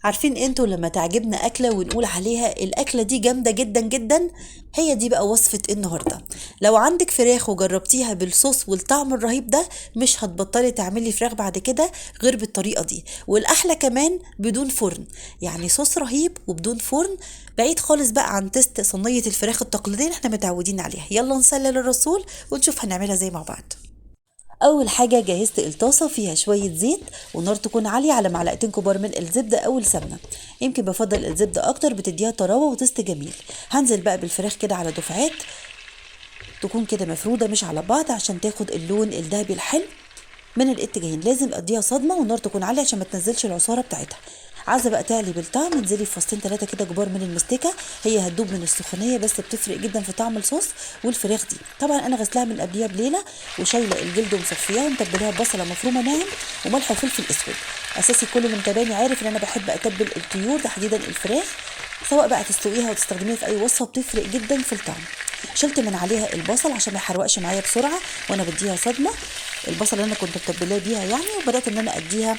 عارفين انتوا لما تعجبنا أكلة ونقول عليها الأكلة دي جامدة جدا جدا؟ هي دي بقى وصفة النهاردة. لو عندك فراخ وجربتيها بالصوص والطعم الرهيب ده، مش هتبطلي تعملي فراخ بعد كده غير بالطريقة دي، والأحلى كمان بدون فرن. يعني صوص رهيب وبدون فرن، بعيد خالص بقى عن تست صينية الفراخ التقليدية اللي احنا متعودين عليها. يلا نصلي للرسول ونشوف هنعملها زي مع بعض. اول حاجه جهزت الطاسه فيها شويه زيت، والنار تكون عاليه على معلقتين كبار من الزبده او السمنه. يمكن بفضل الزبده اكتر، بتديها طراوه وتست جميل. هنزل بقى بالفراخ كده على دفعات، تكون كده مفروده مش على بعض عشان تاخد اللون الذهبي الحلو من الاتجاهين. لازم اديها صدمه والنار تكون عاليه عشان ما تنزلش العصاره بتاعتها. عايزه بقى تعلي بالطعم، انزلي في فصين 3 كده كبار من المستكه، هي هتدوب من السخونيه بس بتفرق جدا في طعم الصوص. والفراخ دي طبعا انا غسلاها من قبليها بليله، وشايله الجلد ومصفياها ومتبلاها ببصله مفرومه ناعم وملح وفلفل اسود. اساسي كل اللي متابعني عارف ان انا بحب اتبل الطيور تحديدا الفراخ، سواء بقى تسلقيها وتستخدميها في اي وصفه بتفرق جدا في الطعم. شلت من عليها البصل عشان ما يحرقش معايا بسرعه وانا بديها صدمه، البصل اللي انا كنت متبلاه بيها يعني. وبدات ان انا اديها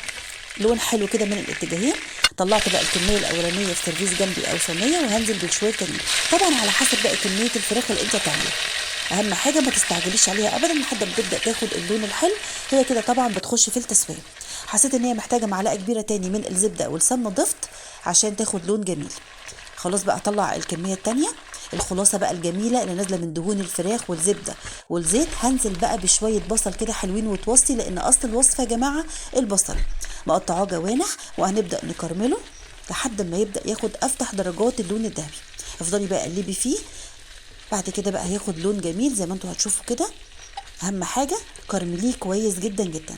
لون حلو كده من الاتجاهين. طلعت بقى الكميه الاولانيه في سيرفيس جنبي او صينيه، وهنزل بالشويه تانيين طبعا على حسب بقى كميه الفراخ اللي انت هتعمليها. اهم حاجه ما تستعجليش عليها ابدا لحد ما تبدا تاخد اللون الحلو. هي كده طبعا بتخش في التسويه. حسيت ان هي محتاجه معلقه كبيره تاني من الزبده او السمنه، ضفت عشان تاخد لون جميل. خلاص بقى اطلع الكميه التانيه. الخلاصه بقى الجميله اللي نازله من دهون الفراخ والزبده والزيت، هنزل بقى بشويه بصل كده حلوين وتوصي، لان اصل الوصفه يا جماعه البصل مقطعاه جوانح، وهنبدا نكرمله لحد ما يبدا ياخد افتح درجات اللون الذهبي. افضلي بقى قلبي فيه. بعد كده بقى هياخد لون جميل زي ما انتوا هتشوفوا كده. اهم حاجه كرمليه كويس جدا جدا.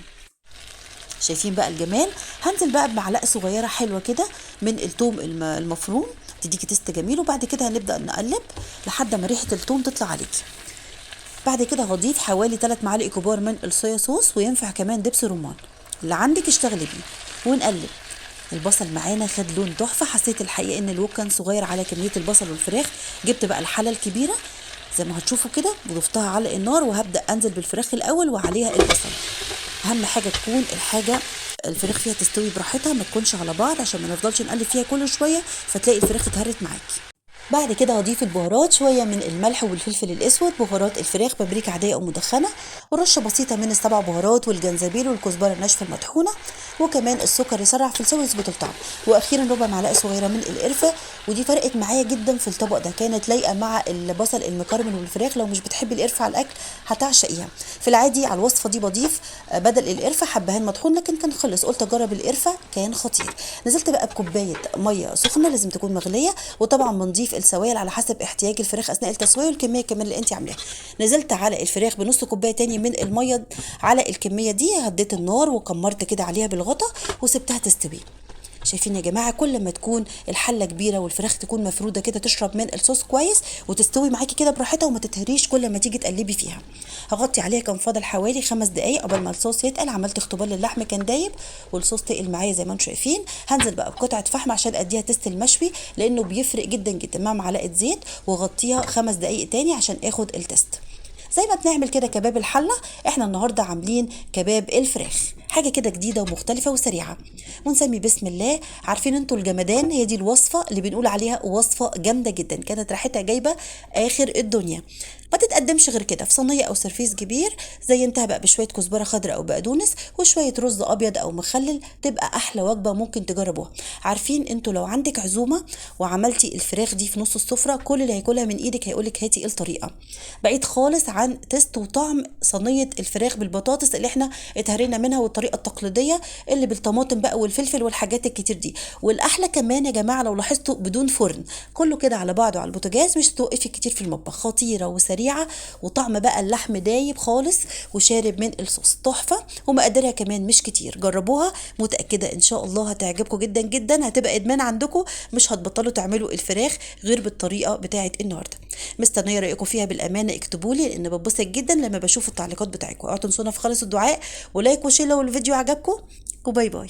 شايفين بقى الجمال؟ هنزل بقى بمعلقه صغيره حلوه كده من الثوم المفروم، تديكي تست جميل. وبعد كده هنبدا نقلب لحد ما ريحه الثوم تطلع عليكي. بعد كده هضيف حوالي 3 معالق كبار من الصويا صوص، وينفع كمان دبس رمان اللي عندك اشتغلي بيه، ونقلب. البصل معانا خد لون تحفه. حسيت الحقيقه ان الوك كان صغير على كميه البصل والفراخ، جبت بقى الحله الكبيره زي ما هتشوفوا كده وضفتها على النار، وهبدا انزل بالفراخ الاول وعليها البصل. اهم حاجه تكون الفراخ فيها تستوي براحتها، ما تكونش على بعض عشان ما نفضلش نقلب فيها كل شويه فتلاقي الفراخ اتهرت معاكي. بعد كده هضيف البهارات، شويه من الملح والفلفل الاسود، بهارات الفراخ، بابريكا عاديه او مدخنه، ورشه بسيطه من السبع بهارات والجنزبيل والكزبره الناشفه المطحونه، وكمان السكر يسرع في السوى ويظبط الطعم، واخيرا ربع معلقه صغيره من القرفه. ودي فرقت معايا جدا في الطبق ده، كانت لايقه مع البصل المكرمل والفراخ. لو مش بتحبي القرفه على الاكل هتعشقيها. في العادي على الوصفه دي بضيف بدل القرفه حبهان مطحون، لكن كان خلص قلت اجرب القرفه كان خطير. نزلت بقى بكوبايه ميه سخنه لازم تكون مغليه، وطبعا بنضيف السوائل على حسب احتياج الفراخ اثناء التسويه والكميه كمان اللي انت عاملاها. نزلت على الفراخ بنص كوبايه تاني من الميه على الكميه دي، هديت النار وكمرت كده عليها بالغطا وسبتها تستوي. شايفين يا جماعه؟ كل ما تكون الحله كبيره والفراخ تكون مفروده كده تشرب من الصوص كويس وتستوي معاكي كده براحتها وما تتهريش كل ما تيجي تقلبي فيها. هغطي عليها. كان فاضل حوالي 5 دقايق قبل ما الصوص يتقل. عملت اختبار للحم كان دايب والصوص تقل معايا زي ما انتم شايفين. هنزل بقى بقطعه فحم عشان اديها تست المشوي، لانه بيفرق جدا جدا مع معلقه زيت، وغطيها 5 دقايق تاني عشان اخد التست. زي ما بنعمل كده كباب الحله، احنا النهارده عاملين كباب الفراخ، حاجه كده جديده ومختلفه وسريعه. ونسمي بسم الله. عارفين انتوا الجمدان؟ هي دي الوصفه اللي بنقول عليها وصفه جامده جدا، كانت ريحتها جايبه اخر الدنيا. ما تتقدمش غير كده في صينيه او سرفيس كبير. زينتها بقى بشويه كزبره خضراء او بقدونس وشويه رز ابيض او مخلل، تبقى احلى وجبه ممكن تجربوها. عارفين انتوا لو عندك عزومه وعملتي الفراخ دي في نص السفره، كل اللي هياكلها من ايدك هيقولك هاتي ايه الطريقه. بعيد خالص عن تيست وطعم صينيه الفراخ بالبطاطس اللي احنا اتهرينا منها، والطريقه التقليديه اللي بالطماطم بقى والفلفل والحاجات الكتير دي. والاحلى كمان يا جماعه لو لاحظتوا بدون فرن، كله كده على بعضه على البوتاجاز، مش هتوقفي كتير في المطبخ. خطيره وسريعه، وطعم بقى اللحم دايب خالص وشارب من الصوص تحفه، ومقاديرها كمان مش كتير. جربوها، متاكده ان شاء الله هتعجبكم جدا جدا، هتبقى ادمان عندكم، مش هتبطلوا تعملوا الفراخ غير بالطريقه بتاعه النهارده. مستنيه رايكم فيها بالامانه، اكتبوا لي لان ببسط جدا لما بشوف التعليقات بتاعتكم. اوعوا تنسونا في خالص الدعاء ولايك وشير لو الفيديو عجبكم، وباي باي.